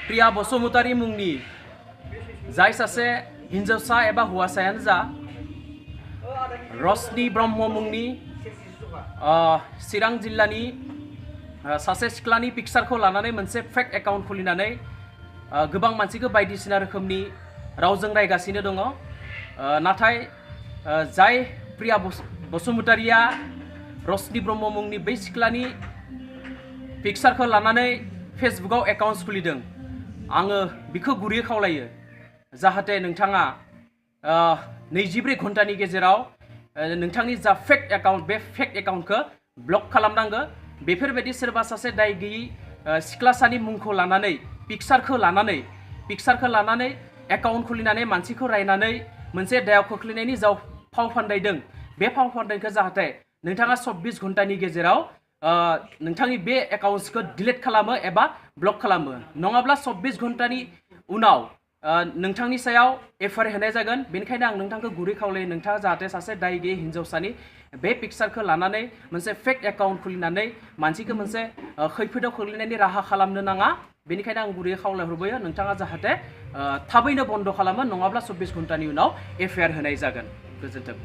प्रिया बसुमतारी मुंनि जाय सासे हिन्जावसा एबा हौवासायानो जा रश्नि ब्रह्म मुंनि चिरां जिल्लानि सासे सिख्लानि पिक्चारखौ लानानै मोनसे फेक एकाउन्ट खुलिनानै गोबां मानसिखौ बायदिसिना रोखोमनि रावजों रायगासिनो दङ नाथाय जाय प्रिया बसुमतारिया रश्नि ब्रह्म मुंनि बै सिख्लानि पिक्चारखौ लानानै फेसबुकाव एकाउन्ट खुलिदों आङो बिखौ गुरै खावलायो जाहाथे नोंथाङा 24 घन्टानि गेजेराव नोंथांनि जा फेक एकाउन्ट बे फेक एकाउन्टखौ ब्लक खालामनांगौ बेफोरबायदि सोरबा सासे दाय गैयै सिख्लासानि मुंखौ लानानै पिक्चारखौ लानानै एकाउन्ट खुलिनानै मानसिखौ रायनानै मोनसे दायाव खोख्लैनायनि जाव फाव फान्दायदों बे फाव फान्दायखौ जाहाथे नोंथाङा 24 घन्टानि गेजेराव नोंथांनि बे एकाउन्टखौ डिलीट खालामो एबा ब्लक खालामो नङाब्ला 24 घन्टानि उनाव नोंथांनि सायाव एफआइआर होनाय जागोन बेनिखायनो आं नोंथांखौ गुरै खावलायो नोंथाङा जाहाथे सासे दाय गैयै हिन्जावसानि बे पिक्चारखौ लानानै मोनसे फेक एकाउन्ट खुलिनानै मानसिखौ मोनसे खैफोदाव खोख्लैनायनि राहा खालामनो नाङा बेनिखायनो आं गुरै खावलायहरबायो नोंथाङा जाहाथे थाबैनो बन्द खालामो नङाब्ला 24 घन्टानि उनाव एफआइआर होनाय जागोन गोजोन्थों।